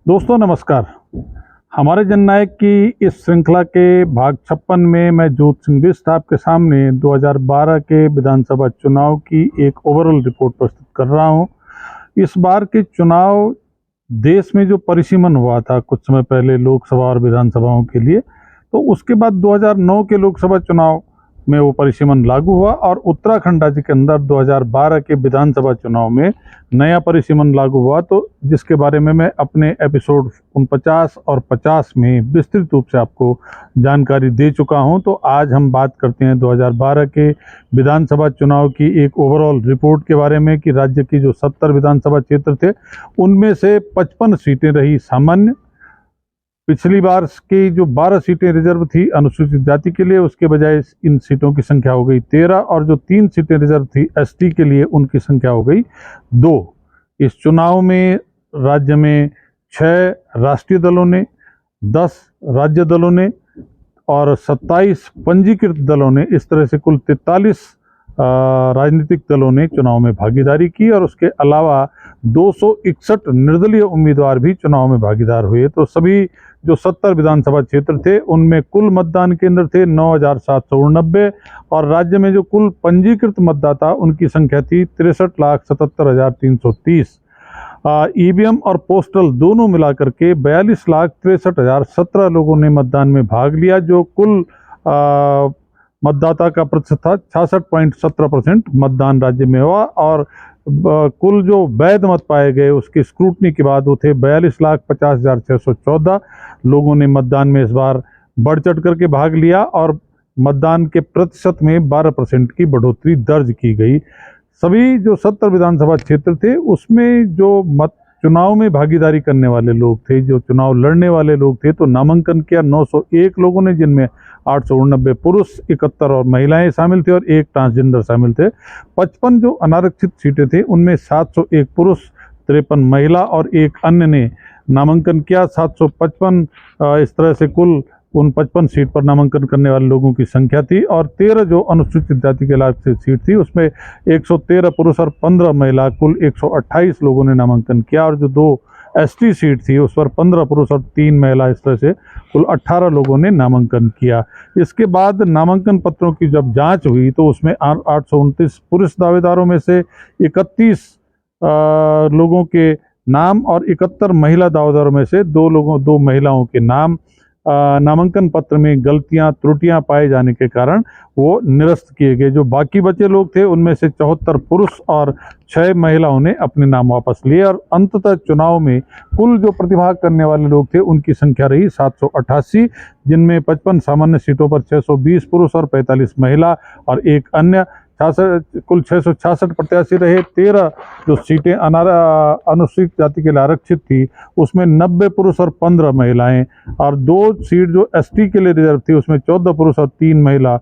दोस्तों नमस्कार। हमारे जननायक की इस श्रृंखला के भाग 56 में मैं जोत सिंह बिष्ट आपके सामने 2012 के विधानसभा चुनाव की एक ओवरऑल रिपोर्ट प्रस्तुत कर रहा हूं। इस बार के चुनाव देश में जो परिसीमन हुआ था कुछ समय पहले लोकसभा और विधानसभाओं के लिए, तो उसके बाद 2009 के लोकसभा चुनाव में वो परिसीमन लागू हुआ और उत्तराखंड राज्य के अंदर 2012 के विधानसभा चुनाव में नया परिसीमन लागू हुआ, तो जिसके बारे में मैं अपने एपिसोड 49 और 50 में विस्तृत रूप से आपको जानकारी दे चुका हूं। तो आज हम बात करते हैं 2012 के विधानसभा चुनाव की एक ओवरऑल रिपोर्ट के बारे में कि राज्य की जो 70 विधानसभा क्षेत्र थे उनमें से 55 सीटें रही सामान्य। पिछली बार की जो 12 सीटें रिजर्व थी अनुसूचित जाति के लिए, उसके बजाय इन सीटों की संख्या हो गई 13, और जो 3 सीटें रिजर्व थी एसटी के लिए उनकी संख्या हो गई 2। इस चुनाव में राज्य में 6 राष्ट्रीय दलों ने, 10 राज्य दलों ने और 27 पंजीकृत दलों ने, इस तरह से कुल 43 राजनीतिक दलों ने चुनाव में भागीदारी की और उसके अलावा 261 निर्दलीय उम्मीदवार भी चुनाव में भागीदार हुए। तो सभी जो 70 विधानसभा क्षेत्र थे उनमें कुल मतदान केंद्र थे 9,789 और राज्य में जो कुल पंजीकृत मतदाता उनकी संख्या थी 63,77,330। ईवीएम और पोस्टल दोनों मिलाकर के 42,63,017 लोगों ने मतदान में भाग लिया, जो कुल मतदाता का प्रतिशत था 66.17% मतदान राज्य में हुआ। और कुल जो वैध मत पाए गए उसकी स्क्रूटनी के बाद वो थे 42,50,614 लोगों ने मतदान में इस बार बढ़ चढ़ करके भाग लिया और मतदान के प्रतिशत में 12% की बढ़ोतरी दर्ज की गई। सभी जो 70 विधानसभा क्षेत्र थे उसमें जो चुनाव में भागीदारी करने वाले लोग थे, जो चुनाव लड़ने वाले लोग थे, तो नामांकन किया 901 लोगों ने, जिनमें 889 पुरुष, 71 और महिलाएं शामिल थे और 1 ट्रांसजेंडर शामिल थे। 55 जो अनारक्षित सीटें थे उनमें 701 पुरुष, 53 महिला और 1 अन्य ने नामांकन किया। 755 इस तरह से कुल उन 55 सीट पर नामांकन करने वाले लोगों की संख्या थी। और 13 जो अनुसूचित जाति के लाभ से सीट थी उसमें 113 पुरुष और 15 महिला, कुल 128 लोगों ने नामांकन किया। और जो 2 एसटी सीट थी उस पर 15 पुरुष और 3 महिला, इस तरह से कुल 18 लोगों ने नामांकन किया। इसके बाद नामांकन पत्रों की जब जांच हुई तो उसमें 829 पुरुष दावेदारों में से 31 लोगों के नाम और 71 महिला दावेदारों में से 2 महिलाओं के नाम नामांकन पत्र में गलतियां त्रुटियां पाए जाने के कारण वो निरस्त किए गए। जो बाकी बचे लोग थे उनमें से 74 पुरुष और 6 महिलाओं ने अपने नाम वापस लिए और अंततः चुनाव में कुल जो प्रतिभाग करने वाले लोग थे उनकी संख्या रही 788, जिनमें 55 सामान्य सीटों पर 620 पुरुष और 45 महिला और 1 अन्य। कुल 666 प्रत्याशी रहे। 13 जो सीटें अनुसूचित जाति के लिए आरक्षित थी उसमें 90 पुरुष और 15 महिलाएं, और 2 सीट जो एसटी के लिए रिजर्व थी उसमें 14 पुरुष और 3 महिला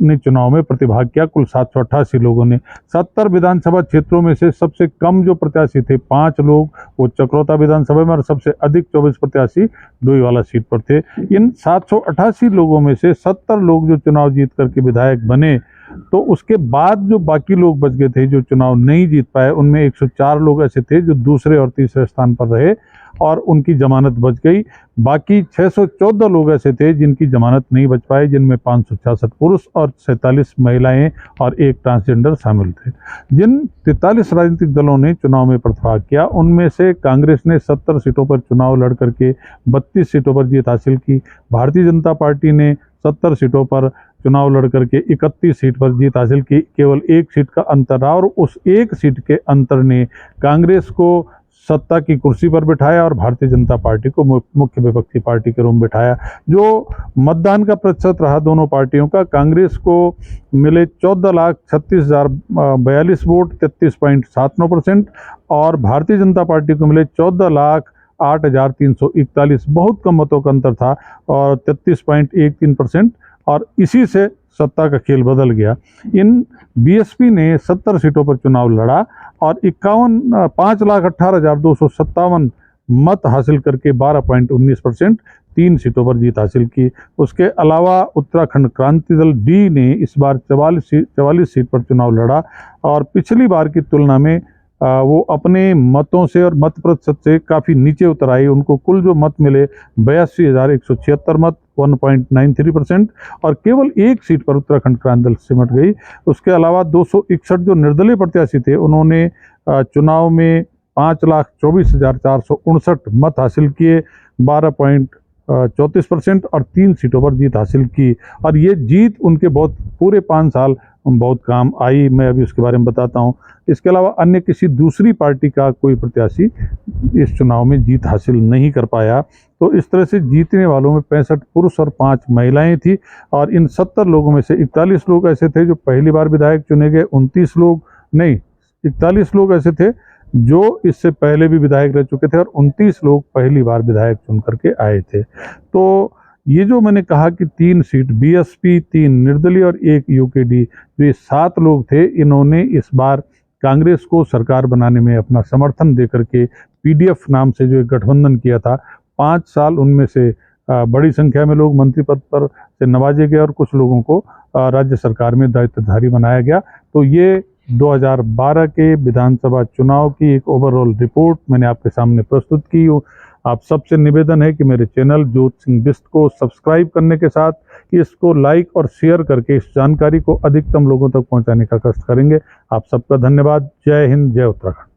ने चुनाव में प्रतिभाग किया। कुल 788 लोगों ने। 70 विधानसभा क्षेत्रों में से सबसे कम जो प्रत्याशी थे 5 लोग, वो चक्रोता विधानसभा में, और सबसे अधिक 24 प्रत्याशी डोईवाला सीट पर थे। इन 788 लोगों में से 70 लोग जो चुनाव जीत करके विधायक बने, तो उसके बाद जो बाकी लोग बच गए थे जो चुनाव नहीं जीत पाए, उनमें 104 लोग ऐसे थे जो दूसरे और तीसरे स्थान पर रहे और उनकी जमानत बच गई। बाकी 614 लोग ऐसे थे जिनकी जमानत नहीं बच पाए, जिनमें 566 पुरुष और 47 महिलाएं और 1 ट्रांसजेंडर शामिल थे। जिन 43 राजनीतिक दलों ने चुनाव में प्रतिभाग किया उनमें से कांग्रेस ने 70 सीटों पर चुनाव लड़ करके 32 सीटों पर जीत हासिल की। भारतीय जनता पार्टी ने 70 सीटों पर चुनाव लड़ करके 31 सीट पर जीत हासिल की। केवल 1 सीट का अंतर रहा और उस 1 सीट के अंतर ने कांग्रेस को सत्ता की कुर्सी पर बिठाया और भारतीय जनता पार्टी को मुख्य विपक्षी पार्टी के रूप में बिठाया। जो मतदान का प्रतिशत रहा दोनों पार्टियों का, कांग्रेस को मिले 14,36,042 वोट, 33.79%, और भारतीय जनता पार्टी को मिले 14,08,341, बहुत कम मतों का अंतर था, और 33.13%। और इसी से सत्ता का खेल बदल गया। इन बीएसपी ने 70 सीटों पर चुनाव लड़ा और 5,18,257 मत हासिल करके 12.19% 3 सीटों पर जीत हासिल की। उसके अलावा उत्तराखंड क्रांति दल डी ने इस बार 44 सीट पर चुनाव लड़ा और पिछली बार की तुलना में वो अपने मतों से और मत प्रतिशत से काफ़ी नीचे उतर आई। उनको कुल जो मत मिले 82,176 मत, 1.93%, और केवल एक सीट पर उत्तराखंड क्रांति दल सिमट गई। उसके अलावा 261 जो निर्दलीय प्रत्याशी थे उन्होंने चुनाव में 5,24,459 मत हासिल किए, 12.34%, और 3 सीटों पर जीत हासिल की। और ये जीत उनके बहुत पूरे 5 साल बहुत काम आई। मैं अभी उसके बारे में बताता हूँ। इसके अलावा अन्य किसी दूसरी पार्टी का कोई प्रत्याशी इस चुनाव में जीत हासिल नहीं कर पाया। तो इस तरह से जीतने वालों में 65 पुरुष और 5 महिलाएं थी। और इन 70 लोगों में से 41 लोग ऐसे थे जो पहली बार विधायक चुने गए, 41 लोग ऐसे थे जो इससे पहले भी विधायक रह चुके थे, और 29 लोग पहली बार विधायक चुन करके आए थे। तो ये जो मैंने कहा कि 3 सीट बीएसपी, 3 निर्दलीय और 1 यूकेडी, जो ये 7 लोग थे, इन्होंने इस बार कांग्रेस को सरकार बनाने में अपना समर्थन देकर के पीडीएफ नाम से जो एक गठबंधन किया था, 5 साल उनमें से बड़ी संख्या में लोग मंत्री पद पर से नवाजे गए और कुछ लोगों को राज्य सरकार में दायित्वधारी बनाया गया। तो ये 2012 के विधानसभा चुनाव की एक ओवरऑल रिपोर्ट मैंने आपके सामने प्रस्तुत की। आप सबसे निवेदन है कि मेरे चैनल ज्योति सिंह बिष्ट को सब्सक्राइब करने के साथ इसको लाइक और शेयर करके इस जानकारी को अधिकतम लोगों तक पहुंचाने का कष्ट करेंगे। आप सबका धन्यवाद। जय हिंद, जय उत्तराखंड।